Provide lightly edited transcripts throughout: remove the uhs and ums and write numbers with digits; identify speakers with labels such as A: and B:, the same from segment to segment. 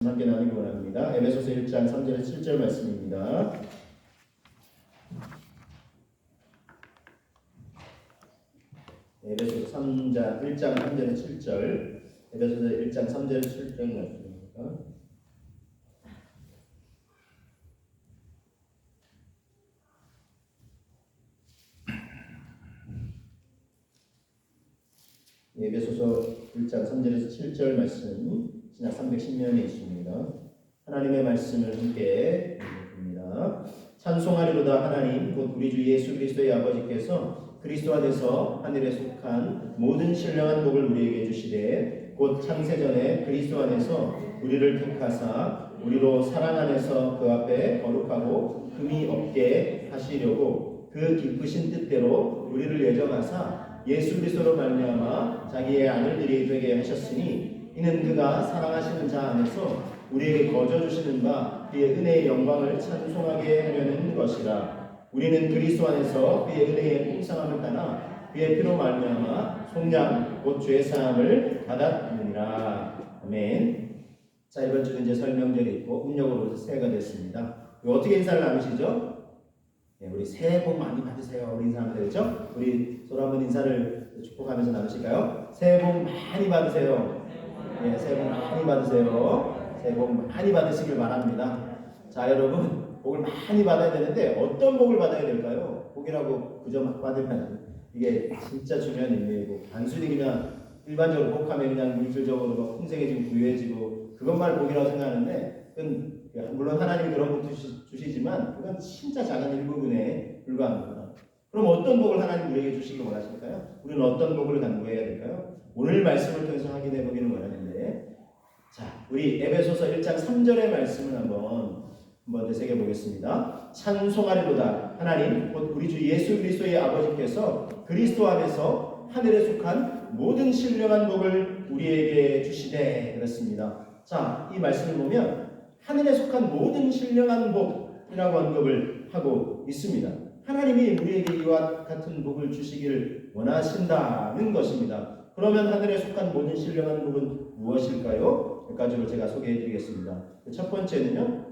A: 함께 나누기 원합니다. 에베소서 1장 3절에서 7절 말씀입니다. 에베소서 1장 3절에서 7절, 에베소서 1장 3절에서 7절 말씀입니다. 에베소서 1장 3절에서 7절 말씀 신약 310면에 있습니다. 하나님의 말씀을 함께 읽습니다. 찬송하리로다. 하나님 곧 우리 주 예수 그리스도의 아버지께서 그리스도 안에서 하늘에 속한 모든 신령한 복을 우리에게 주시되 곧 창세전에 그리스도 안에서 우리를 택하사 우리로 사랑 안에서 그 앞에 거룩하고 흠이 없게 하시려고 그 기쁘신 뜻대로 우리를 예정하사 예수 그리스도로 말미암아 자기의 아들들이 되게 하셨으니 이는 그가 사랑하시는 자 안에서 우리에게 거저 주시는 바 그의 은혜의 영광을 찬송하게 하려는 것이라. 우리는 그리스도 안에서 그의 은혜의 풍성함을 따라 그의 피로 말미암아 속량 곧 죄 사함을 받았느니라. 아멘. 자, 이번 주는 이제 설명절이 있고 음력으로 새해가 됐습니다. 어떻게 인사를 나누시죠? 네, 우리 새해 복 많이 받으세요. 우리 인사하면 되죠? 우리 서로 한번 인사를 축복하면서 나누실까요? 새해 복 많이 받으세요. 네, 새해 복 많이 받으세요. 새해 복 많이 받으시길 바랍니다. 자, 여러분 복을 많이 받아야 되는데 어떤 복을 받아야 될까요? 복이라고 그저 막 받으면 이게 진짜 중요한 의미이고 단순히 그냥 일반적으로 복하면 그냥 물질적으로 막 풍성해지고 부유해지고 그것만 복이라고 생각하는데 그건 물론 하나님이 그런 복 주시지만 그건 진짜 작은 일부분에 불과합니다. 그럼 어떤 복을 하나님 우리에게 주시길 원하실까요? 우리는 어떤 복을 간구해야 될까요? 오늘 말씀을 통해서 확인해 보기를 원하는데, 자, 우리 에베소서 1장 3절의 말씀을 한번 되새겨 보겠습니다. 찬송하리로다. 하나님 곧 우리 주 예수 그리스도의 아버지께서 그리스도 안에서 하늘에 속한 모든 신령한 복을 우리에게 주시되 그렇습니다. 자, 이 말씀을 보면 하늘에 속한 모든 신령한 복이라고 언급을 하고 있습니다. 하나님이 우리에게 이와 같은 복을 주시기를 원하신다는 것입니다. 그러면 하늘에 속한 모든 신령한 복은 무엇일까요? 몇 가지로 제가 소개해 드리겠습니다. 첫 번째는요,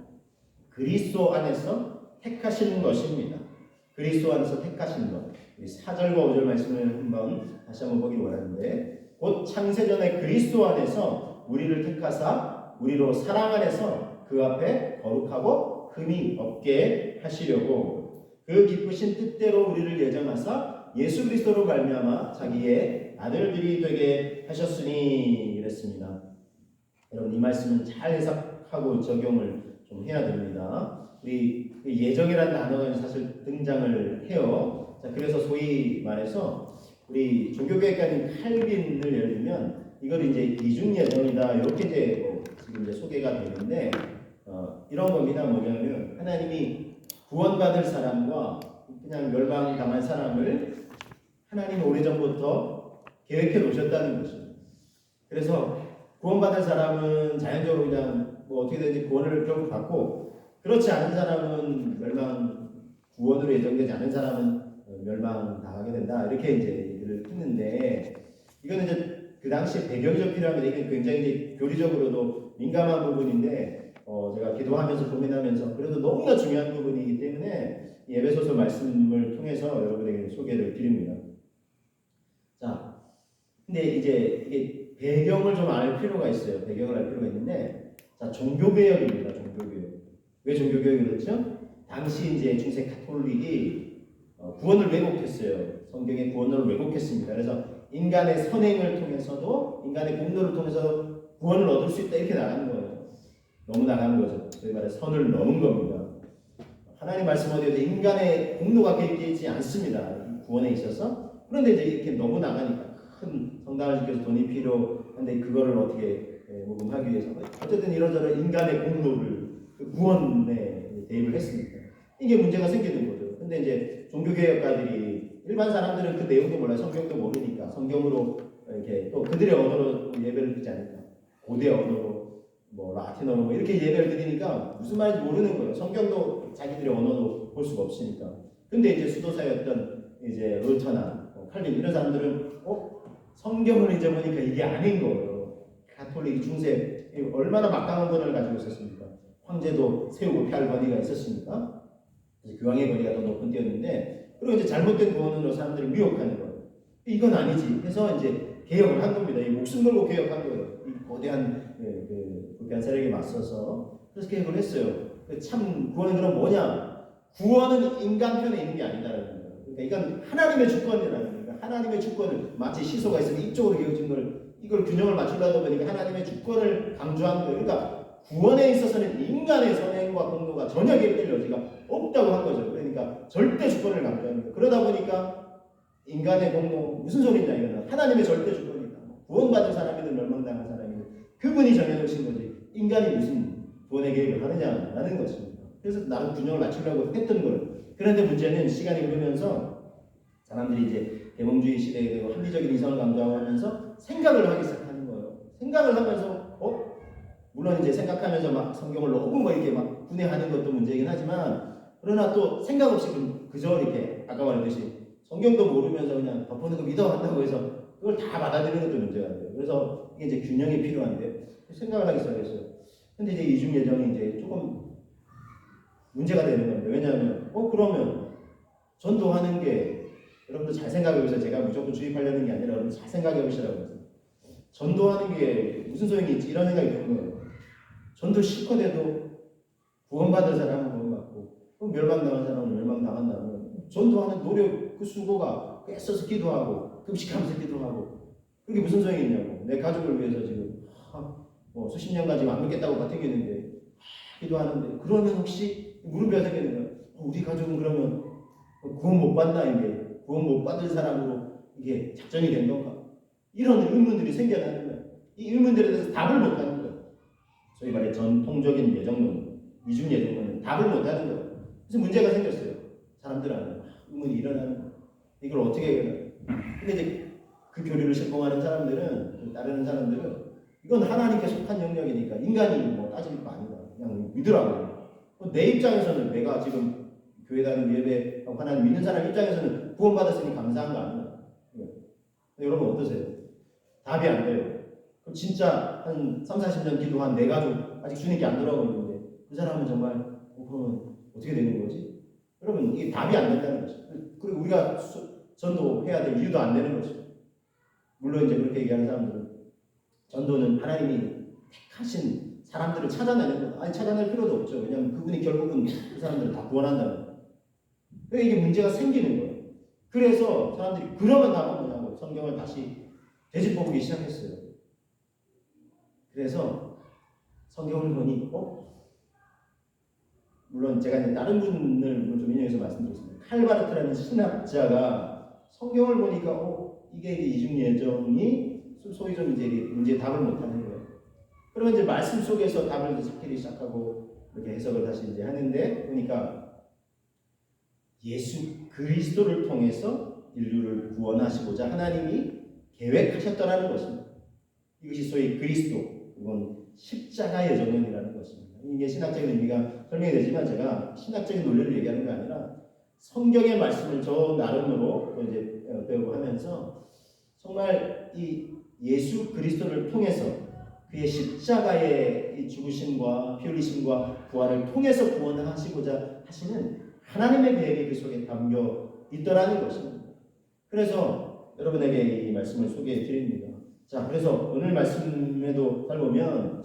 A: 그리스도 안에서 택하신 것입니다. 그리스도 안에서 택하신 것. 4절과 5절 말씀을 다시 한번 보기 원하는데, 곧 창세전에 그리스도 안에서 우리를 택하사 우리로 사랑 안에서 그 앞에 거룩하고 흠이 없게 하시려고 그 기쁘신 뜻대로 우리를 예정하사 예수 그리스도로 말미암아 자기의 아들들이 되게 하셨으니 이랬습니다. 여러분 이 말씀은 잘 해석하고 적용을 좀 해야 됩니다. 우리 예정이라는 단어가 사실 등장을 해요. 자, 그래서 소위 말해서 우리 종교개혁가님 칼빈을 예를 들면 이걸 이제 이중 예정이다 이렇게 이제 지금 이제 소개가 되는데 이런 겁니다. 뭐냐면 하나님이 구원받을 사람과 그냥 멸망당할 사람을 하나님이 오래전부터 계획해 놓으셨다는 것입니다. 그래서 구원받을 사람은 자연적으로 그냥 어떻게든지 구원을 결국 받고 그렇지 않은 사람은 구원으로 예정되지 않은 사람은 멸망당하게 된다. 이렇게 이제 얘기를 했는데 이거는 이제 그 당시에 배경적 필요합니다. 이게 굉장히 이제 교리적으로도 민감한 부분인데 제가 기도하면서 고민하면서 그래도 너무나 중요한 부분이기 때문에 에베소서 말씀을 통해서 여러분에게 소개를 드립니다. 자, 근데 이제 이게 배경을 좀 알 필요가 있어요. 배경을 알 필요가 있는데, 자, 종교개혁입니다. 종교개혁. 왜 종교개혁이 그렇죠? 당시 이제 중세 가톨릭이 구원을 왜곡했어요. 성경의 구원을 왜곡했습니다. 그래서 인간의 선행을 통해서도 인간의 공로를 통해서 구원을 얻을 수 있다 이렇게 나가는 거예요. 너무 나가는 거죠. 저희 말해 선을 넘은 겁니다. 하나님 말씀 어디에도 인간의 공로가 개입되지 않습니다. 구원에 있어서. 그런데 이제 이렇게 너무 나가니까 큰 성당을 지켜서 돈이 필요한데 그거를 어떻게 모금하기 위해서 어쨌든 이런저런 인간의 공로를 구원에 대입을 했습니다. 이게 문제가 생기는 거죠. 근데 이제 종교개혁가들이 일반 사람들은 그 내용도 몰라요. 성경도 모르니까 성경으로 이렇게 또 그들의 언어로 예배를 드리지 않을까. 고대 언어로 라틴어로 이렇게 예배를 드리니까 무슨 말인지 모르는 거예요. 성경도 자기들의 언어도 볼 수가 없으니까. 근데 이제 수도사였던 이제 루터나 칼빈 이런 사람들은 성경을 이제 보니까 이게 아닌 거예요. 가톨릭 중세 얼마나 막강한 권한을 가지고 있었습니까? 황제도 세우고 피할 권위가 있었습니까? 그래서 교황의 권위가 더 높은 때였는데, 그리고 이제 잘못된 구원으로 사람들을 미혹하는 거예요. 이건 아니지. 해서 이제 개혁을 한 겁니다. 이 목숨 걸고 개혁한 거예요. 이 거대한 불쾌한 세력에 맞서서. 그래서 개혁을 했어요. 참 구원은 그럼 뭐냐? 구원은 인간 편에 있는 게 아니다라는 거예요. 그러니까 이건 하나님의 주권이라는 거예요. 하나님의 주권을 마치 시소가 있으면 이쪽으로 개혁진 걸 이걸 균형을 맞추려다 보니까 하나님의 주권을 강조한 거예요. 그러니까 구원에 있어서는 인간의 선행과 공로가 전혀 개입될 여지가 없다고 한 거죠. 그러니까 절대 주권을 강조하는 거예요. 그러다 보니까 인간의 공로 무슨 소리냐 이거는 하나님의 절대 주권이다. 구원받은 사람이든 멸망당한 사람이든 그분이 정해놓으신 거지 인간이 무슨 구원의 개입을 하느냐라는 것입니다. 그래서 나름 균형을 맞추려고 했던 거예요. 그런데 문제는 시간이 흐르면서 사람들이 이제 계몽주의 시대에 되고 합리적인 이성을 강조하면서 생각을 하기 시작하는 거예요. 생각을 하면서 물론 이제 생각하면서 막 성경을 너무 뭐 이렇게 막 분해하는 것도 문제이긴 하지만 그러나 또 생각 없이 그저 이렇게 아까 말했듯이 성경도 모르면서 그냥 덮어놓은 거 믿어간다고 해서 그걸 다 받아들이는 것도 문제가 돼요. 그래서 이게 이제 균형이 필요한데 생각을 하기 시작했어요. 근데 이제 이중 예정이 이제 조금 문제가 되는 건데 왜냐하면 그러면 전도하는 게 여러분들 잘 생각해 보세요. 제가 무조건 주입하려는 게 아니라 여러분 잘 생각해 보시라고요. 전도하는 게 무슨 소용이 있지? 이런 생각이 드는 거예요. 전도 실컷 해도 구원받은 사람은 구원받고 멸망당한 사람은 멸망당한다면 전도하는 노력 그 수고가 애써서 기도하고 금식하면서 기도하고 그게 무슨 소용이 있냐고. 내 가족을 위해서 지금 수십 년간 지금 안 믿겠다고 버티겠는데 기도하는데 그러면 혹시 무릎에 서겠는 거야. 우리 가족은 그러면 구원 못 받나 이게 구원 못 받을 사람으로 이게 작전이 된 건가? 이런 의문들이 생겨나는 거예요. 이 의문들에 대해서 답을 못 하는 거예요. 소위 말해 전통적인 예정론, 이중 예정론은 답을 못 하는 거예요. 그래서 문제가 생겼어요. 사람들 안에 의문이 일어나는 거예요. 이걸 어떻게 해결해요? 근데 이제 그 교리를 신봉하는 사람들은 따르는 사람들은 이건 하나님께 속한 영역이니까 인간이 뭐 따질 거 아니다. 그냥 믿으라고요. 내 입장에서는 내가 지금 교회 다니는 예배 하나님 믿는 사람 입장에서는 구원받았으니 감사한 거 아니에요. 여러분 어떠세요? 답이 안 돼요. 그럼 진짜 한 30-40년 기도한 내 가족 아직 주님께 안 돌아오고 있는데 그 사람은 정말 그러면 어떻게 되는 거지? 여러분 이게 답이 안 된다는 거죠. 그리고 우리가 전도해야 될 이유도 안 되는 거죠. 물론 이제 그렇게 얘기하는 사람들은 전도는 하나님이 택하신 사람들을 찾아내는 거. 아니 찾아낼 필요도 없죠. 왜냐하면 그분이 결국은 그 사람들을 다 구원한다는 거예요. 그러니까 이게 문제가 생기는 거예요. 그래서 사람들이 그러면 답은 뭐냐고 성경을 다시 되짚어보기 시작했어요. 그래서 성경을 보니 물론 제가 이제 다른 분을 좀 인용해서 말씀드리겠습니다. 칼바르트라는 신학자가 성경을 보니까 이게 이중 예정이 소위 좀 이제 문제에 답을 못하는 거예요. 그러면 이제 말씀 속에서 답을 찾기 시작하고 이렇게 해석을 다시 이제 하는데 보니까 예수 그리스도를 통해서 인류를 구원하시고자 하나님이 계획하셨다라는 것입니다. 이것이 소위 그리스도, 이건 십자가의 전형이라는 것입니다. 이게 신학적인 의미가 설명이 되지만 제가 신학적인 논리를 얘기하는 게 아니라 성경의 말씀을 저 나름으로 이제 배우고 하면서 정말 이 예수 그리스도를 통해서 그의 십자가의 이 죽으심과 피 흘리심과 부활을 통해서 구원을 하시고자 하시는 하나님의 계획이 그 속에 담겨 있더라는 것입니다. 그래서 여러분에게 이 말씀을 소개해 드립니다. 자, 그래서 오늘 말씀에도 살보면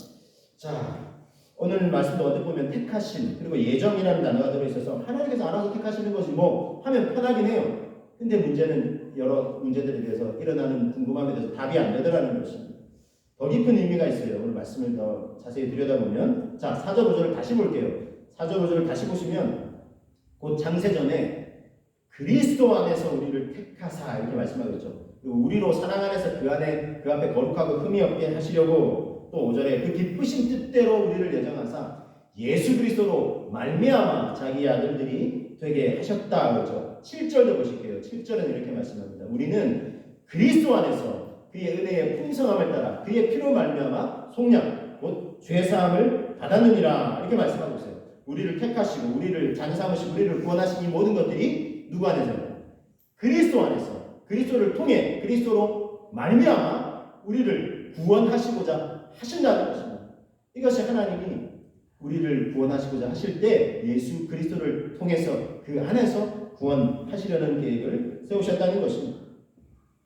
A: 오늘 말씀도 어떻게 보면 택하신 그리고 예정이라는 단어가 들어있어서 하나님께서 알아서 택하시는 것이 하면 편하긴 해요. 근데 문제는 여러 문제들에 대해서 일어나는 궁금함에 대해서 답이 안 되더라는 것입니다. 더 깊은 의미가 있어요. 오늘 말씀을 더 자세히 들여다보면 4절 5절을 다시 볼게요. 4절 5절을 다시 보시면 곧 창세전에 그리스도 안에서 우리를 택하사 이렇게 말씀하고 있죠. 그리고 우리로 사랑 안에서 그 앞에 거룩하고 흠이 없게 하시려고 또 5절에 그 기쁘신 뜻대로 우리를 예정하사 예수 그리스도로 말미암아 자기 아들들이 되게 하셨다 그렇죠. 7절도 보실게요. 7절은 이렇게 말씀합니다. 우리는 그리스도 안에서 그의 은혜의 풍성함을 따라 그의 피로 말미암아 속량 곧 죄사함을 받았느니라 이렇게 말씀하고 있어요. 우리를 택하시고 우리를 잔삼으시고 우리를 구원하신 이 모든 것들이 누구 안에서요? 그리스도 안에서 그리스도를 통해 그리스도로 말미암아 우리를 구원하시고자 하신다는 것입니다. 이것이 하나님이 우리를 구원하시고자 하실 때 예수 그리스도를 통해서 그 안에서 구원하시려는 계획을 세우셨다는 것입니다.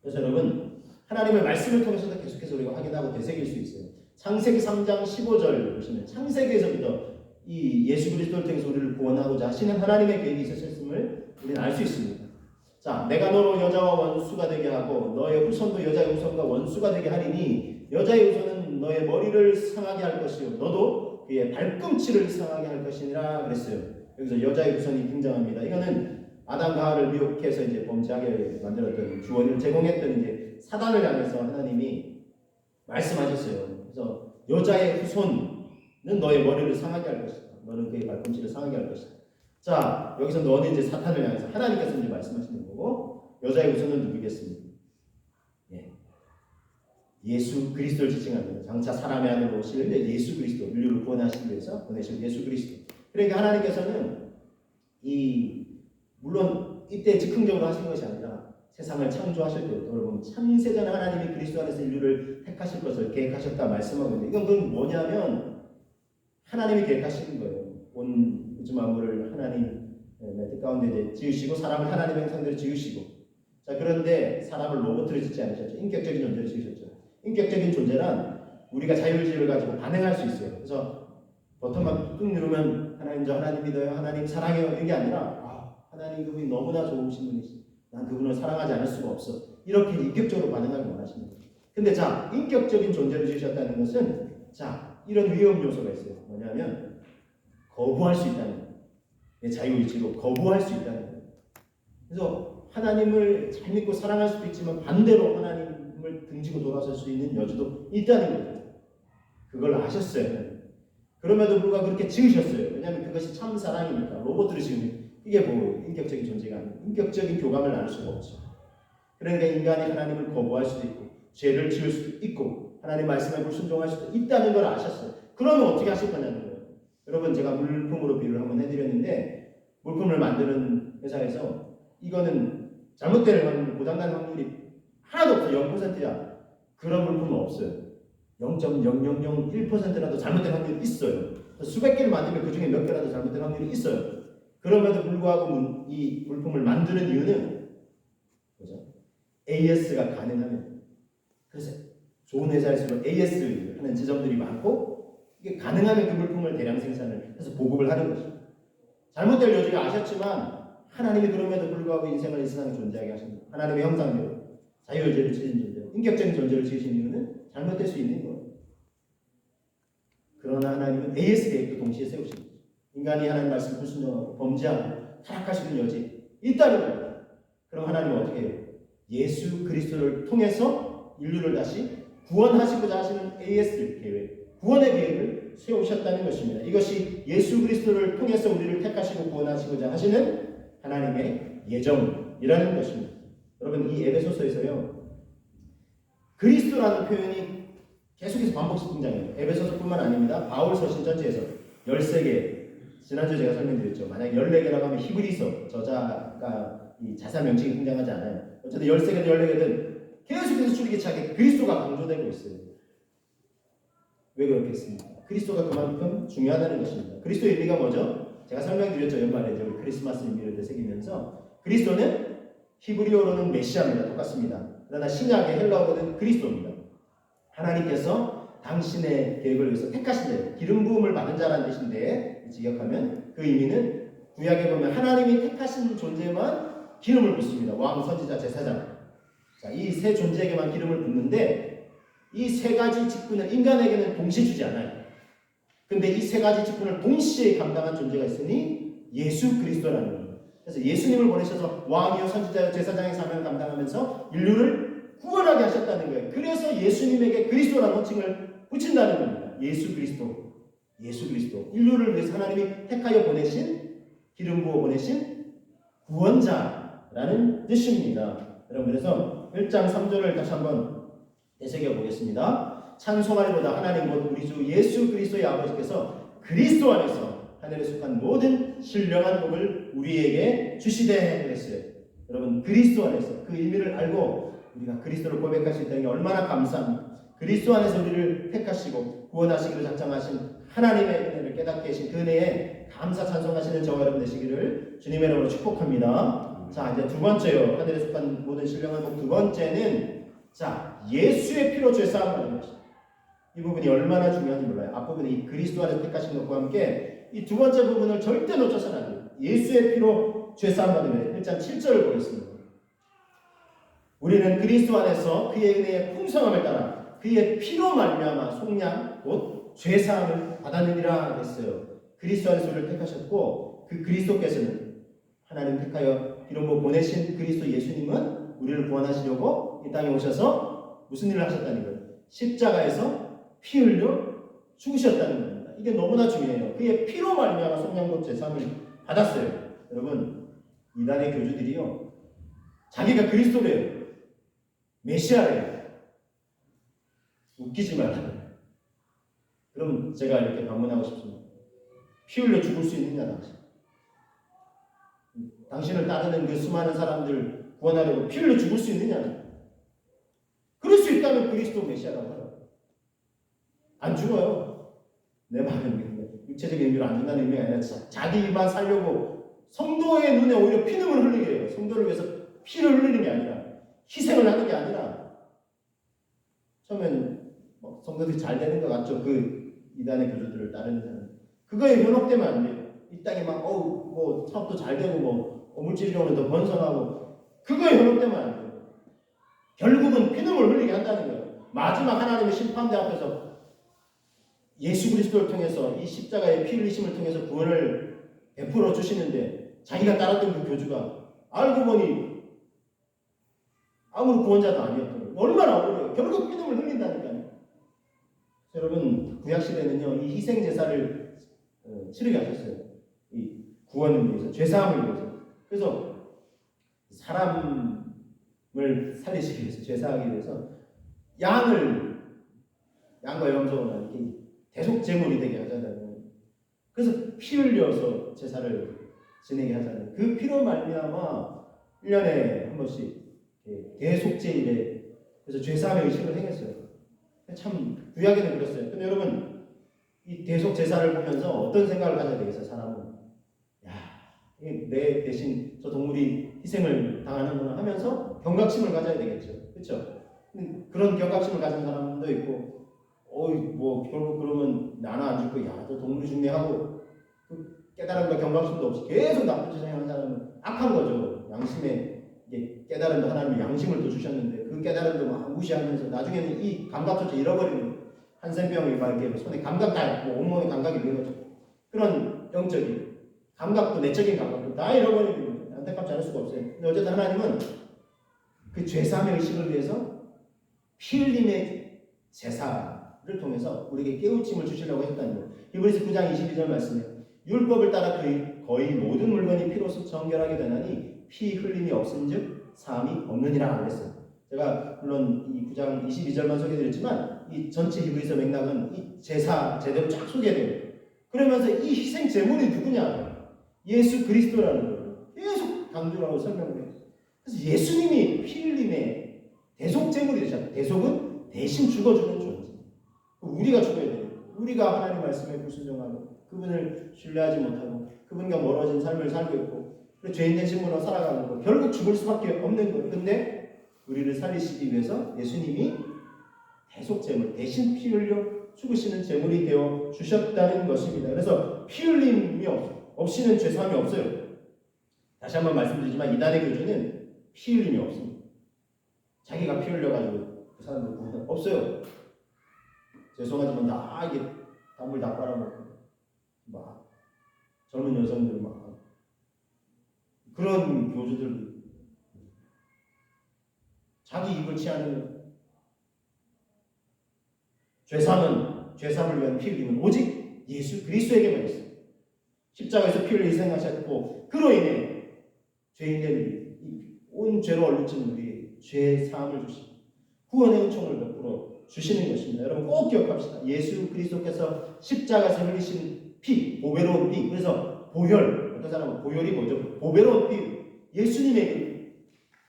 A: 그래서 여러분 하나님의 말씀을 통해서도 계속해서 우리가 확인하고 되새길 수 있어요. 창세기 3장 15절 보시면 창세기에서부터 이 예수 그리스도를 통해서 우리를 구원하고자 하시는 하나님의 계획이 있으셨음을 우리는 알 수 있습니다. 자, 내가 너로 여자와 원수가 되게 하고 너의 후손도 여자의 후손과 원수가 되게 하리니 여자의 후손은 너의 머리를 상하게 할 것이요 너도 그의 발꿈치를 상하게 할 것이니라 그랬어요. 여기서 여자의 후손이 등장합니다. 이거는 아담과 하와를 미혹해서 이제 범죄하게 만들었던 주원을 제공했던 이제 사단을 향해서 하나님이 말씀하셨어요. 그래서 여자의 후손은 너의 머리를 상하게 할 것이다. 너는 그의 발꿈치를 상하게 할 것이다. 자, 여기서 너는 이제 사탄을 향해서 하나님께서 이제 말씀하시는 거고 여자의 후손은 누구겠습니까? 예수 그리스도를 지칭합니다. 장차 사람의 아들로 오실 예수 그리스도, 인류를 구원하시기 위해서 보내신 예수 그리스도. 그러니까 하나님께서는 물론 이때 즉흥적으로 하신 것이 아니라 세상을 창조하실 때부터 여러분 창세전 하나님이 그리스도 안에서 인류를 택하실 것을 계획하셨다 말씀하고 있는데 이건 그건 뭐냐면 하나님이 계획하시는 거예요. 온 우주 만물을 하나님 뜻 가운데 이제 지으시고 사람을 하나님의 형상대로 지으시고 자 그런데 사람을 로봇으로 짓지 않으셨죠. 인격적인 존재로 지으셨죠. 인격적인 존재란 우리가 자율지를 가지고 반응할 수 있어요. 그래서 버튼만 꾹 누르면 하나님 저 하나님 믿어요. 하나님 사랑해요. 이게 아니라 하나님 그분이 너무나 좋으신 분이시. 난 그분을 사랑하지 않을 수가 없어. 이렇게 인격적으로 반응하기 원하십니다. 근데 자 인격적인 존재를 지으셨다는 것은 자 이런 위험 요소가 있어요. 뭐냐면 거부할 수 있다는 거예요. 내 자유의지로 거부할 수 있다는 거예요. 그래서 하나님을 잘 믿고 사랑할 수도 있지만 반대로 하나님을 등지고 돌아설 수 있는 여지도 있다는 거예요. 그걸 아셨어요. 그럼에도 불구하고 그렇게 지으셨어요. 왜냐하면 그것이 참 사랑이니까. 로봇으로 지으면 이게 뭐 인격적인 존재가 아니고 인격적인 교감을 나눌 수가 없죠. 그러니까 인간이 하나님을 거부할 수도 있고 죄를 지을 수도 있고 하나님 말씀에 불순종할 수도 있다는 걸 아셨어요. 그러면 어떻게 하실 거냐는 거예요. 여러분 제가 물품으로 비유를 한번 해드렸는데 물품을 만드는 회사에서 이거는 잘못될 확률, 고장난 확률이 하나도 없어요. 0%야. 그런 물품은 없어요. 0.0001%라도 잘못된 확률이 있어요. 수백 개를 만들면 그 중에 몇 개라도 잘못된 확률이 있어요. 그럼에도 불구하고 이 물품을 만드는 이유는 뭐죠? AS가 가능하면. 그래서 좋은 회사일수록 AS 하는 지점들이 많고 이게 가능하면 그 물품을 대량 생산을 해서 보급을 하는 거죠. 잘못될 여지가 아셨지만 하나님이 그럼에도 불구하고 인생을 이 세상에 존재하게 하십니다. 하나님의 형상대로 자유의지를 지으신 존재로 인격적인 존재를 지으신 이유는 잘못될 수 있는 거예요. 그러나 하나님은 AS 계획도 동시에 세우십니다. 인간이 하나님 말씀 불순종하고 범죄하고 타락하시는 여지 있다는 거예요. 그럼 하나님은 어떻게 해요? 예수 그리스도를 통해서 인류를 다시 구원하시고자 하시는 AS 계획, 구원의 계획을 세우셨다는 것입니다. 이것이 예수 그리스도를 통해서 우리를 택하시고 구원하시고자 하시는 하나님의 예정이라는 것입니다. 여러분 이 에베소서에서요 그리스도라는 표현이 계속해서 반복해서 등장해요. 에베소서뿐만 아닙니다. 바울서신 전체에서 13개 지난주에 제가 설명드렸죠. 만약 14개라고 하면 히브리서 저자가 이 자사 명칭이 등장하지 않아요. 어쨌든 13개든 14개든 계속해서 줄기차게 그리스도가 강조되고 있어요. 왜 그렇겠습니까? 그리스도가 그만큼 중요하다는 것입니다. 그리스도의 의미가 뭐죠? 제가 설명드렸죠. 연말에 우리 크리스마스 의미를 되새기면서 그리스도는 히브리어로는 메시아입니다. 똑같습니다. 그러나 신약의 헬라어로는 그리스도입니다. 하나님께서 당신의 계획을 위해서 택하신 자, 기름 부음을 받은 자라는 뜻인데 기억하면 그 의미는 구약에 보면 하나님이 택하신 존재만 기름을 붓습니다. 왕, 선지자, 제사장. 자, 이 세 존재에게만 기름을 붓는데 이 세 가지 직분을 인간에게는 동시에 주지 않아요. 근데 이 세 가지 직분을 동시에 감당한 존재가 있으니 예수 그리스도라는 거예요. 그래서 예수님을 보내셔서 왕이요 선지자요 제사장의 사명을 감당하면서 인류를 구원하게 하셨다는 거예요. 그래서 예수님에게 그리스도라는 호칭을 붙인다는 겁니다. 예수 그리스도. 예수 그리스도. 인류를 위해서 하나님이 택하여 보내신 기름 부어 보내신 구원자라는 뜻입니다. 여러분 그래서 1장 3절을 다시 한번 되새겨 보겠습니다. 찬송하리로다 하나님 곧 우리 주 예수 그리스도의 아버지께서 그리스도 안에서 하늘에 속한 모든 신령한 복을 우리에게 주시되 그랬어요. 여러분 그리스도 안에서 그 의미를 알고 우리가 그리스도를 고백할 수 있다는 게 얼마나 감사합니까? 그리스도 안에서 우리를 택하시고 구원하시기로 작정하신 하나님의 은혜를 깨닫게 하신 그 은혜에 감사 찬송하시는 저와 여러분 되시기를 주님의 이름으로 축복합니다. 자, 이제 두 번째요. 하늘에 속한 모든 신령한 복 두 번째는 자, 예수의 피로 죄사함을 받는 것입니다. 이 부분이 얼마나 중요한지 몰라요. 앞부분에 이 그리스도 안에서 택하신 것과 함께 이 두 번째 부분을 절대 놓쳐서는 안 돼요. 예수의 피로 죄사함 받으면 1장 7절을 보겠습니다. 우리는 그리스도 안에서 그의 은혜의 풍성함을 따라 그의 피로 말미암아 속량 곧 죄사함을 받았느니라 했어요. 그리스도 안에서 우리를 택하셨고 그 그리스도께서는 하나님 택하여 기름부어 보내신 그리스도 예수님은 우리를 구원하시려고 이 땅에 오셔서 무슨 일을 하셨다는 거예요? 십자가에서 피 흘려 죽으셨다는 겁니다. 이게 너무나 중요해요. 그의 피로 말미암아 속량과 죄사함을 받았어요. 여러분, 이단의 교주들이요, 자기가 그리스도래요, 메시아래요. 웃기지 말아요. 그럼 제가 이렇게 반문하고 싶습니다. 피 흘려 죽을 수 있느냐, 당신? 당신을 따르는 그 수많은 사람들 구원하려고 피 흘려 죽을 수 있느냐? 그럴 수 있다면 그리스도 메시아라고 하라. 안 죽어요. 내 말은 육체적인 의미로 안 죽는다는 의미가 아니라 자기만 살려고 성도의 눈에 오히려 피눈을 흘리게 해요. 성도를 위해서 피를 흘리는 게 아니라, 희생을 하는 게 아니라. 처음엔 성도들이 잘 되는 것 같죠. 그 이단의 교주들을 따르는 사람. 그거에 현혹되면 안 돼요. 이 땅에 막 사업도 잘 되고 물질적으로 더 번성하고, 그거에 현혹되면 안 돼요. 결국은 피눈을 흘리게 한다는 거예요. 마지막 하나님의 심판대 앞에서 예수 그리스도를 통해서 이 십자가의 피 흘리심을 통해서 구원을 베풀어 주시는데, 자기가 따랐던 그 교주가 알고 보니 아무런 구원자도 아니었던 거예요. 얼마나 억울해요. 결국 피눈을 흘린다니까요. 여러분, 구약시대는요, 이 희생제사를 치르게 하셨어요. 이 구원을 위해서, 죄사함을 위해서. 그래서 사람을 살리시기 위해서, 죄사하기 위해서 양과 염소가 이렇게 대속 제물이 되게 하잖아요. 그래서 피 흘려서 제사를 지내게 하잖아요. 그 피로 말미암아 1년에 한 번씩 대속제일에 그래서 죄사함의 의식을 행했어요. 참 구약에는 그랬어요. 근데 여러분, 이 대속 제사를 보면서 어떤 생각을 가져야 되겠어요? 사람은, 야, 내 대신 저 동물이 희생을 당하는구나 하면서 경각심을 가져야 되겠죠. 그렇죠? 그런 경각심을 가진 사람도 있고, 결국 그러면 나는 안 죽고, 야, 저 동물이 죽네 하고, 그 깨달음과 경각심도 없이 계속 나쁜 짓을 하는 사람은 악한 거죠. 양심에 깨달음도, 하나님이 양심을 또 주셨는데 그 깨달음도 막 무시하면서 나중에는 이 감각조차 잃어버리는, 한센병이 막 이렇게 손에 감각 다 있고 온몸에 감각이 무너져, 그런 영적인 감각도 내적인 감각도 다 잃어버리는, 안타깝지 않을 수가 없어요. 근데 어쨌든 하나님은 그 죄사함의 의식을 위해서 피 흘림의 제사를 통해서 우리에게 깨우침을 주시려고 했다는 거예요. 히브리서 9장 22절 말씀에 율법을 따라 거의 모든 물건이 피로서 정결하게 되나니 피 흘림이 없은즉 사함이 없느니라 그랬어요. 제가 물론 이 9장 22절만 소개해드렸지만 이 전체 히브리서 맥락은 이 제사 제대로 쫙 소개해요. 그러면서 이 희생 제물이 누구냐? 예수 그리스도라는 거예요. 계속 강조하고 설명을 해요. 그래서 예수님이 피 흘림의 대속 제물이 되셨다. 대속은 대신 죽어주는 존재. 우리가 죽어야 돼요. 우리가 하나님 말씀에 불순종하고 그분을 신뢰하지 못하고 그분과 멀어진 삶을 살고 있고, 죄인된 신분으로 살아가는 거, 결국 죽을 수밖에 없는 거예요. 근데 우리를 살리시기 위해서 예수님이 대속 제물, 대신 피 흘려 죽으시는 제물이 되어 주셨다는 것입니다. 그래서 피 흘림이 없이는 죄사함이 없어요. 다시 한번 말씀드리지만 이단의 교주는 피 흘림이 없습니다. 자기가 피 흘려가지고 그 사람들 구원 없어요. 죄송하지만 다 이게 단물 다 빨아먹고 막 젊은 여성들 막 그런 교주들, 자기 입을 취하는 거예요. 죄사함을 위한 피 흘림은 오직 예수 그리스도에게만 있어요. 십자가에서 피를 희생하셨고 그로 인해 죄인된 온 죄로 얼룩진 우리 죄 사함을 주시고 구원의 은총을 베풀어 주시는 것입니다. 여러분 꼭 기억합시다. 예수 그리스도께서 십자가에서 흘리신 피, 보배로운 피. 그래서 보혈, 어떤 사람은 보혈이 뭐죠? 보배로운 피. 예수님의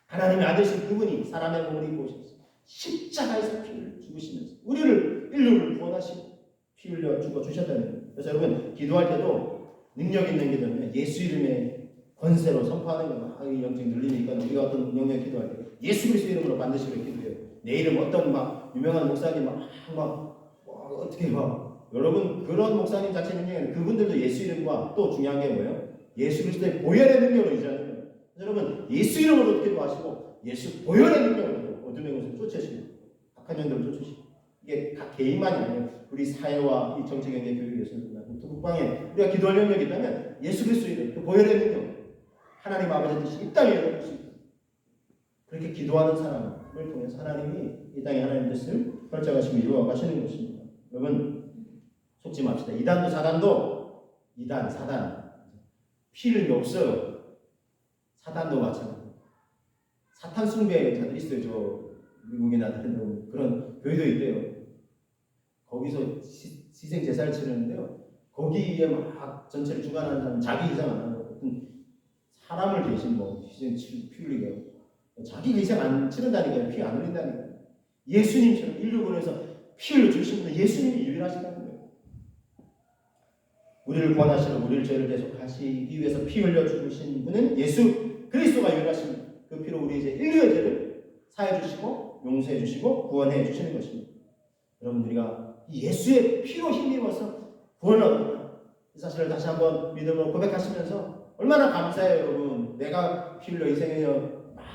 A: 하나님의 아들이신 그분이 사람의 몸을 입고 오셔서 십자가에서 피를 죽으시면서 인류를 구원하시고 피 흘려 죽어 주셨다는 거예요. 그래서 여러분 기도할 때도 능력 있는 기도는 예수 이름의 권세로 선포하는 거예요. 이 영적 눌림이니까 우리가 어떤 영역 기도할 때 예수 그리스도 이름으로 반드시 그렇게 기도해요. 내 이름 어떤 막 유명한 목사님 막 어떻게 막 여러분 그런 목사님 자체 능력은 그분들도 예수 이름과 또 중요한 게 뭐예요? 예수 그리스도의 보혈의 능력으로 의지하는 거예요. 여러분 예수 이름으로 기도하시고 예수 보혈의 능력으로 어둠의 것을 쫓으시고 악한 영들을 쫓으시고 이게 각 개인만이 아니에요. 우리 사회와 이 정치 경제 교육에 위해서 국방에 우리가 기도할 영역이 있다면 예수 그리스도의 이름 그 보혈의 능력 하나님 아버지 뜻이 이 땅에 이루어질 수 있다. 그렇게 기도하는 사람을 통해서 하나님이 이 땅에 하나님 뜻을 펼쳐가시고 이루어 가시는 것입니다. 여러분 속지 맙시다. 이단도 사단도 이단 사단 필요가 없어요. 사단도 마찬가지. 사탄 숭배자들 있어요. 저 미국이나 다른 데 그런 교회도 있대요. 거기서 희생 제사를 치르는데요. 거기에 막 전체를 주관하는 사람 자기 희생 안 하고 사람을 대신 뭐 희생 피 흘리게 자기가 희생 안 치른다니까요. 피 안 흘린다니까요. 예수님처럼 인류 보내서 피 흘려 주신 분은 예수님이 유일하시다는 거예요. 우리를 구원하시고 우리를 죄를 대속하시기 위해서 피 흘려 주신 분은 예수 그리스도가 유일하십니다. 그 피로 우리 이제 인류의 죄를 사해 주시고 용서해 주시고 구원해 주시는 것입니다. 여러분 우리가 예수의 피로 힘입어서 구원을 얻는다. 이 사실을 다시 한번 믿음으로 고백하시면서 얼마나 감사해요. 여러분 내가 피 흘려 희생해서 막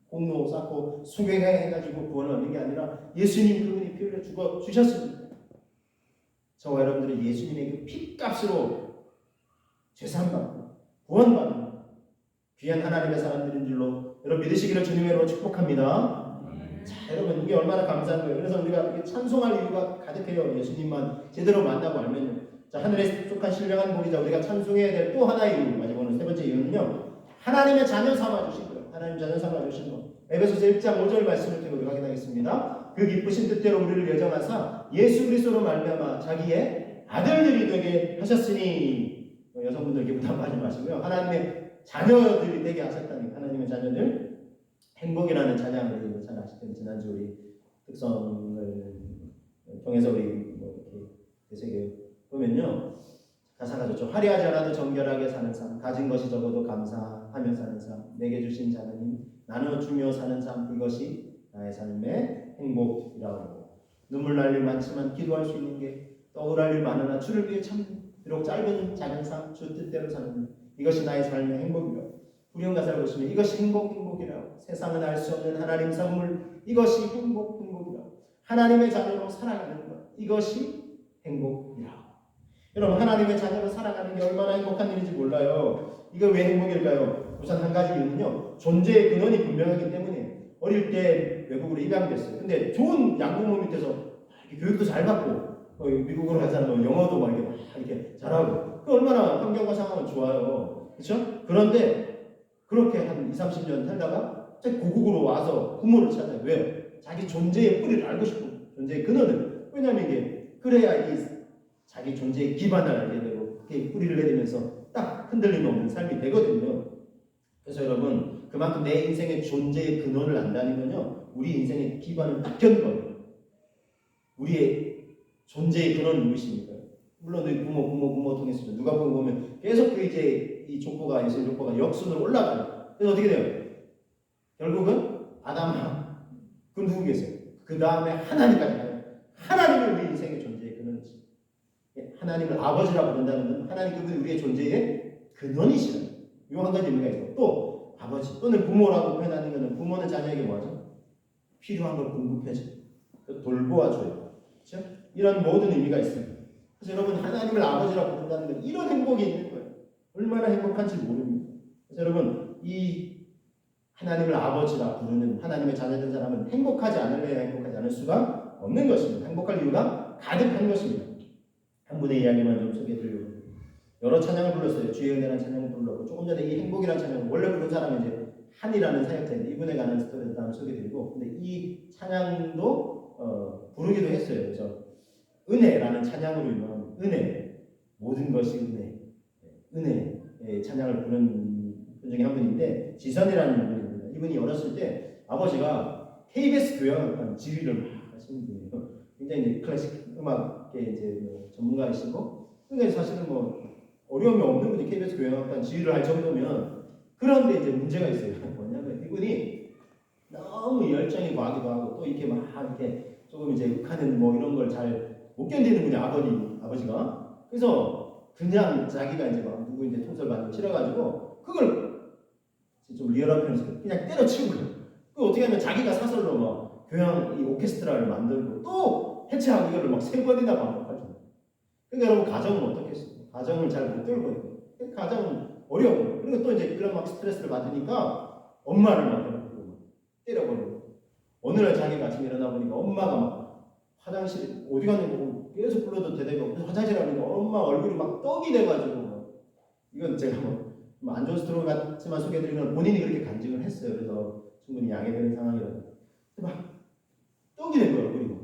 A: 공로 쌓고 수행해가지고 구원을 얻는 게 아니라 예수님 그분이 피 흘려 죽어 주셨습니다. 저와 여러분들은 예수님의 그 피값으로 죄사함받고 구원받는 귀한 하나님의 사람들인 줄로 여러분 믿으시기를 주님으로 축복합니다. 자, 여러분 이게 얼마나 감사한 거예요. 그래서 우리가 찬송할 이유가 가득해요. 예수님만 제대로 만나고 알면요. 자, 하늘에 속한 신령한 복이자 우리가 찬송해야 될 또 하나의 이유, 마지막으로 세 번째 이유는요. 하나님의 자녀 삼아 주신 거예요. 하나님 자녀 삼아 주신 거. 에베소서 1장 5절 말씀을 통해 우리가 확인하겠습니다. 그 기쁘신 뜻대로 우리를 예정하사 예수 그리스도로 말미암아 자기의 아들들이 되게 하셨으니 여성분들 부담하지 마시고요. 하나님의 자녀들이 되게 하셨다니 하나님의 자녀들 행복이라는 찬양을 잘 아실 텐데 지난주 우리 특성을 통해서 우리 이렇게 되새겨 보면요. 가사가 좋죠. 화려하지 않아도 정결하게 사는 삶, 가진 것이 적어도 감사하며 사는 삶, 내게 주신 자는 나눠주며 사는 삶, 이것이 나의 삶의 행복이라고. 눈물 날 일 많지만 기도할 수 있는 게 떠오를 일 많으나 주를 위해 참는 비록 짧은 작은 삶, 주 뜻대로 사는 이것이 나의 삶의 행복이라고. 후렴 가사를 보시면 이것이 행복이라고. 세상은 알 수 없는 하나님 선물, 이것이 행복이라고. 하나님의 자녀로 살아가는 것, 이것이 행복이라고. 여러분 하나님의 자녀로 살아가는 게 얼마나 행복한 일인지 몰라요. 이거 왜 행복일까요? 우선 한 가지 이유는요. 존재의 근원이 분명하기 때문에 어릴 때 외국으로 입양됐어요. 근데 좋은 양부모 밑에서 교육도 잘 받고 미국으로 간 사람은 영어도 막 이렇게 잘하고 그 얼마나 환경과 상황은 좋아요. 그렇죠? 그런데 그렇게 한 20-30년 살다가 고국으로 와서 부모를 찾아요. 왜요? 자기 존재의 뿌리를 알고 싶고 존재의 근원을. 왜냐하면 이게 그래야 이 자기 존재의 기반을 알게 되고 뿌리를 내리면서 딱 흔들림 없는 삶이 되거든요. 그래서 여러분 그만큼 내 인생의 존재의 근원을 안다는 건요. 우리 인생의 기반을 딱 견 거예요. 우리의 존재의 근원은 무엇입니까? 물론 부모 통해서 누가 보면 계속 그 이제 이 족보가 예수의 족보가 역순으로 올라가요. 그래서 어떻게 돼요? 결국은 아담 그 누구겠어요? 그 다음에 하나님까지 가요. 하나님을 우리 인생의 존재의 근원이지. 하나님을 아버지라고 부른다는 건 하나님 그분이 우리의 존재의 근원이시라는 거예요. 이 한 가지 의미가 있고 또 아버지 또는 부모라고 표현하는 것은 부모는 자녀에게 뭐하죠? 필요한 걸 공급해줘. 돌보아줘요. 그렇죠? 이런 모든 의미가 있습니다. 그래서 여러분 하나님을 아버지라고 부른다는 건 이런 행복이 있는 거예요. 얼마나 행복한지 모릅니다. 그래서 여러분 이 하나님을 아버지라 부르는 하나님의 자녀된 사람은 행복하지 않을래야 행복하지 않을 수가 없는 것입니다. 행복할 이유가 가득한 것입니다. 한 분의 이야기만 좀 소개해드리려고 합니다. 여러 찬양을 불렀어요. 주의 은혜라는 찬양을 불렀고 조금 전에 이 행복이라는 찬양을 원래 부른 사람이 이제 한이라는 사역자인데 이분에 관한 스토리를 다음 소개해드리고 근데 이 찬양도 부르기도 했어요. 그래서 은혜라는 찬양으로 유명한 은혜 모든 것이 은혜 찬양을 부르는 분 중에 한 분인데 지선이라는 분입니다. 이분이 어렸을 때 아버지가 KBS 교향악단 지휘를 하시는 분이에요. 굉장히 이제 클래식 음악 교양학계 이제 뭐 전문가이시고, 그러니까 사실은 뭐 어려움이 없는 분이 KBS 교양학단 지휘를 할 정도면, 그런데 이제 문제가 있어요. 뭐냐면 이분이 너무 열정이 과하기도 하고 또 이렇게 막 이렇게 조금 이제 욱하는 뭐 이런 걸 잘 못 견디는 분이 아버지가. 그래서 그냥 자기가 이제 막 누구 이제 통솔 받는 거 싫어가지고 그걸 좀 리얼한 표현에서 그냥 때려치운 거예요. 그 어떻게 하면 자기가 사설로 막 교양 이 오케스트라를 만들고 또 해체하고 이거를 막 3번이나 반복하죠. 그러니까 여러분 가정은 어떻겠어요? 가정을 잘 못 돌보니까 가정은 어려워. 그리고 또 이제 그런 막 스트레스를 받으니까 엄마를 막 때려버리고, 어느 날 자기가 아침에 일어나 보니까 엄마가 막 화장실 어디 갔냐고 계속 불러도 대답이 없고, 화장실 가니까 엄마 얼굴이 막 떡이 돼가지고, 이건 제가 뭐 안 좋은 스토리 같지만 소개해드리는 건 본인이 그렇게 간증을 했어요. 그래서 충분히 양해되는 상황이라서 막 떡이 된 거예요, 얼굴이.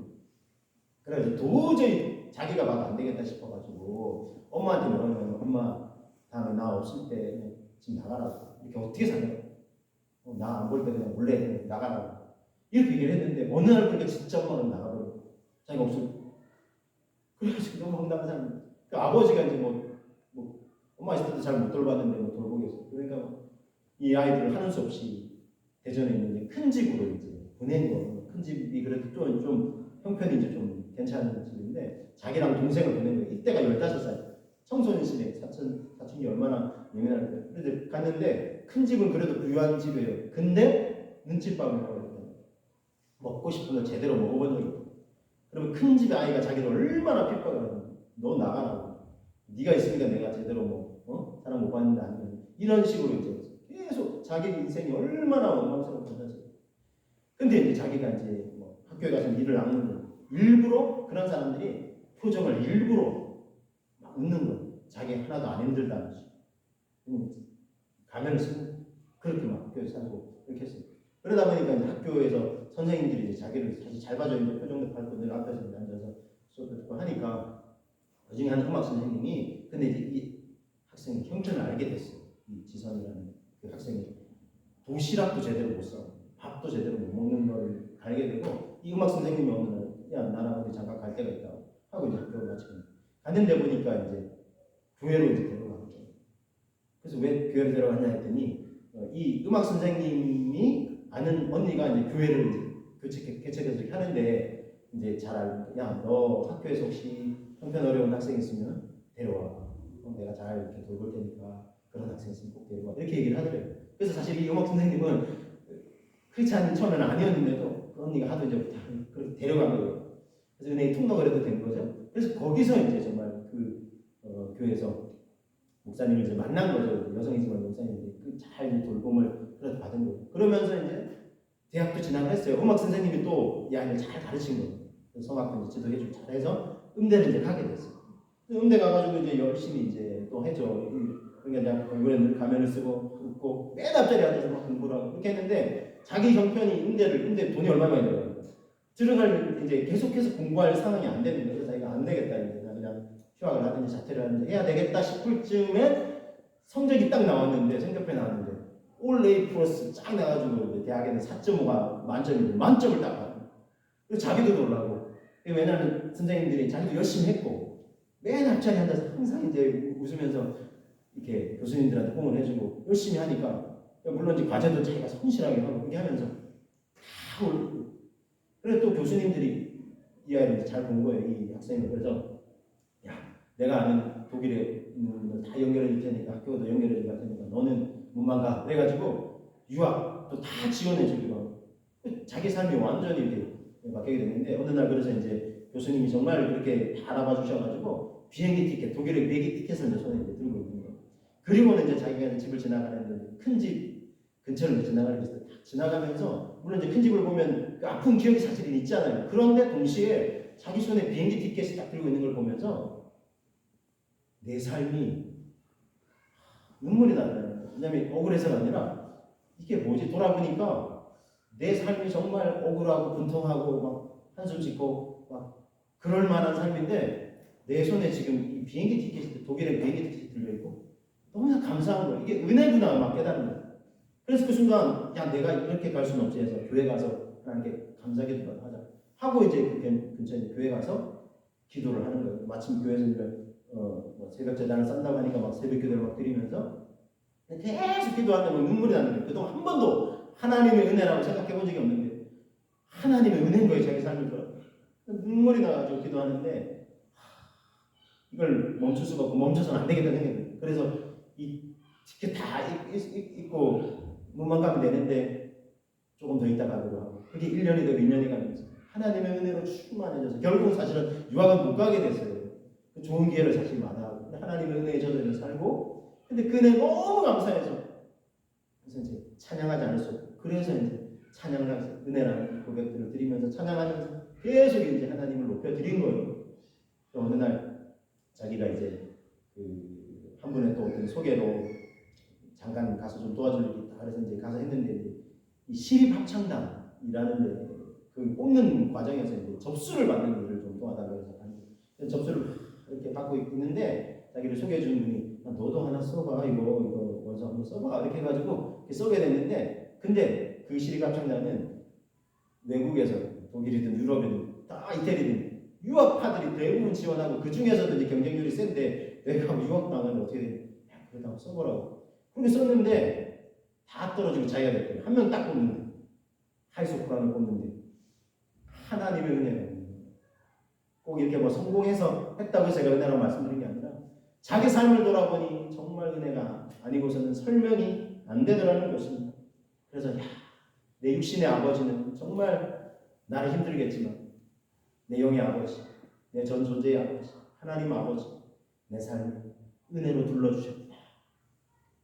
A: 그래서 도저히 자기가 막 안 되겠다 싶어가지고 엄마한테 뭐라냐면, 엄마 다음에 나 없을 때 지금 나가라고. 이렇게 어떻게 사냐? 나 안 볼 때 그냥 몰래 나가라고. 이렇게 얘기를 했는데 어느 날 보니까 진짜 엄마는 나가버리고 자기가 없을. 그래가지고 너무 황당한 사람. 그 아버지가 이제 뭐 엄마 있을 때도 잘 못 돌봤는데 뭐 돌보겠어. 그러니까 이 아이들을 하는 수 없이 대전에 있는 큰 집으로 이제 보낸 거. 큰 집이 그래도 좀 형편이 이제 좀 괜찮은 집인데 자기랑 동생을 보낸 거예요. 이때가 15살. 청소년 시대. 사춘기 얼마나 예민할까요? 그래서 갔는데 큰 집은 그래도 부유한 집이에요. 근데 눈칫밥을 먹어요. 먹고 싶은 걸 제대로 먹어본 적이 없어요. 그러면 큰 집의 아이가 자기를 얼마나 핍박을 하는, 너 나가라고. 네가 있으니까 내가 제대로 사랑 못 받는다 아니면 이런 식으로 이제 계속 자기 인생이 얼마나 원망스럽던지. 근데 이제 자기가 이제 뭐 학교에 가서 일을 안 하는, 일부러 그런 사람들이 표정을 일부러 막 웃는 거예요. 자기 하나도 안 힘들다는 식. 가면을 쓰고 그렇게 막 학교에서 살고 이렇게 했어요. 그러다 보니까 이제 학교에서 선생님들이 이제 자기를 사실 잘 봐줘 있는 표정도 밟고 늘 앞에서 앉아서 수업을 듣고 하니까 그 중에 한 음악 선생님이, 근데 이제 이 학생이 형편을 알게 됐어요. 이 지선이라는 그 학생이 도시락도 제대로 못 사, 밥도 제대로 못 먹는 걸 알게 되고, 이 음악 선생님이 어느 날, 야 나랑 어디 잠깐 갈 데가 있다고 하고 이제 학교를 마치고 갔는데 보니까 이제 교회로 이제 데려가는 거예요. 그래서 왜 교회로 데려갔냐 했더니 이 음악 선생님이 아는 언니가 이제 교회를 이제 개척해서 이렇게 하는데, 이제 잘 알고, 야 너 학교에서 혹시 형편 어려운 학생 있으면 데려와. 내가 잘 이렇게 돌볼 테니까 그런 학생 있으면 꼭 데려와. 이렇게 얘기를 하더래요. 그래서 사실 이 음악 선생님은 크리스찬 처음에는 아니었는데도 그 언니가 하도 이제 그렇게 데려간 거예요. 그래서 은행이 통로가 그래도 된 거죠. 그래서 거기서 이제 정말 그 교회에서 목사님을 이제 만난 거죠. 여성이지만 목사님인데 그 잘 돌봄을 그래도 받은 거예요. 그러면서 이제 대학도 진학을 했어요. 음악 선생님이 또 이 아이를 잘 가르친 거예요. 성악도 이제 지도해주고 잘해서 음대를 이제 가게 됐어요. 음대 가가지고 이제 열심히 이제 또 해줘. 그러니까 이번에는 가면을 쓰고 웃고 맨 앞자리에 앉아서 막 공부를 하고 그렇게 했는데, 자기 형편이 음대 돈이 얼마나 들어가요. 들어갈 이제 계속해서 공부할 상황이 안 되는 거예요. 자기가 안 되겠다 이제 그냥 휴학을 하든지 자퇴를 하든지 해야 되겠다 싶을 즈음에 성적이 딱 나왔는데, 성적표에 나왔는데 올 A 플러스 쫙 나가지고 대학에는 4.5가 만점인데 만점을 딱 받아요. 그래서 자기도 놀라고. 왜냐하면 선생님들이 자기도 열심히 했고 맨 앞자리에 앉아서 항상 이제 웃으면서 이렇게 교수님들한테 호응을 해주고 열심히 하니까, 물론 이제 과제도 자기가 성실하게 하고 그렇게 하면서 다 올리고. 그래서 또 교수님들이 이 아이를 잘 본 거예요, 이 학생을. 그래서 야 내가 아는 독일에 있는 다 연결해 줄 테니까, 학교도 연결해 줄 테니까 너는 문만 가. 그래가지고 유학도 다 지원해 주기로 하고 자기 삶이 완전히 이렇게 바뀌게 됐는데, 어느 날 그래서 이제 교수님이 정말 그렇게 다 알아봐 주셔가지고 비행기 티켓, 독일의 비행기 티켓을 이제 손에 이제 들고 있는 거예요. 그리고는 이제 자기가 집을 지나가는데 큰 집 근처를 지나가면서 딱 지나가면서, 물론 이제 큰 집을 보면 그 아픈 기억이 사실은 있잖아요. 그런데 동시에 자기 손에 비행기 티켓을 딱 들고 있는 걸 보면서 내 삶이 눈물이 나더라고요. 왜냐면 억울해서가 아니라 이게 뭐지? 돌아보니까 내 삶이 정말 억울하고 분통하고 막 한숨 짓고 막 그럴 만한 삶인데, 내 손에 지금 이 비행기 티켓이, 독일의 비행기 티켓이 들려있고 너무나 감사한 거예요. 이게 은혜구나 막 깨닫는 거예요. 그래서 그 순간 야 내가 이렇게 갈 수는 없지 해서 교회 가서 하나님께 감사기도 하자 하고 이제 그 근처에 교회 가서 기도를 하는 거예요. 마침 교회에서 새벽 제단을 싼다고 하니까 막 새벽 기도를 막 드리면서 계속 기도하는데 막 눈물이 나는 거예요. 그동안 한 번도 하나님의 은혜라고 생각해 본 적이 없는데 하나님의 은혜인 거예요. 자기 삶을 들어. 눈물이 나가지고 기도하는데 이걸 멈출 수가 없고 멈춰서는 안 되겠다는 생각이 들어요. 그래서 이 티켓 다 입고 문만 가면 되는데 조금 더 있다 가기로 하고 그게 1년이 되고 2년이 가면서 하나님의 은혜로 충만해져서 결국 사실은 유학은 못 가게 됐어요. 좋은 기회를 사실 마다하고 하나님의 은혜에 젖어 살고 근데 그 은혜 너무 감사해서 그래서 이제 찬양하지 않을 수 없고 그래서 이제 찬양을 은혜라는 고백들을 드리면서 찬양하면서 계속 이제 하나님을 높여드린 거예요. 또 어느 날 자기가 이제 한 분의 또 어떤 소개로 잠깐 가서 좀 도와줄 일이 있다 그래서 이제 가서 했는데 이 시립합창단이라는 그 뽑는 과정에서 이제 접수를 받는 일을 좀 도와달라고 해서 접수를 이렇게 받고 있는데 자기를 소개해 주는 분이 너도 하나 써봐 이거 원서 한번 써봐 이렇게 해가지고 이렇게 써게 됐는데 근데 그 시립합창단은 외국에서 독일이든 유럽이든 다 이태리든 유학파들이 대부분 지원하고 그 중에서도 이제 경쟁률이 센데 내가 유학 나가면 어떻게 되냐 그래도 한번 써보라고 그렇게 썼는데 다 떨어지고 자기가 됐대요. 한 명 딱 뽑는데 하이소프라노 뽑는데 하나님의 은혜가 꼭 이렇게 뭐 성공해서 했다고 해서 제가 은혜라고 말씀드린 게 아니라 자기 삶을 돌아보니 정말 은혜가 아니고서는 설명이 안 되더라는 것입니다. 그래서 내 육신의 아버지는 정말 나를 힘들겠지만 내 영의 아버지, 내 전 존재의 아버지, 하나님 아버지 내 삶을 은혜로 둘러주셨다.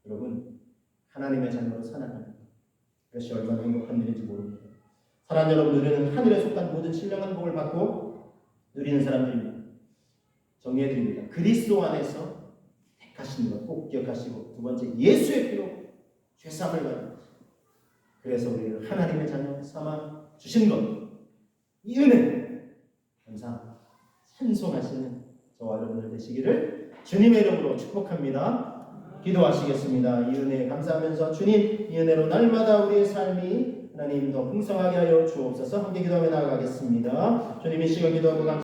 A: 여러분 하나님의 자녀로 살아가는 것 그것이 얼마나 행복한 일인지 모릅니다. 사랑하는 여러분 우리는 하늘에 속한 모든 신령한 복을 받고 누리는 사람들입니다. 정리해드립니다. 그리스도 안에서 택하신 것 꼭 기억하시고 두 번째 예수의 피로 죄사함을 받는 것 그래서 우리를 하나님의 자녀 삼아 주신 것 이 은혜 감사 찬송하시는 저와 여러분들 되시기를 주님의 이름으로 축복합니다. 기도하시겠습니다. 이 은혜에 감사하면서 주님 이 은혜로 날마다 우리의 삶이 하나님 더 풍성하게 하여 주옵소서. 함께 기도하며 나아가겠습니다. 주님 이 시간 기도하고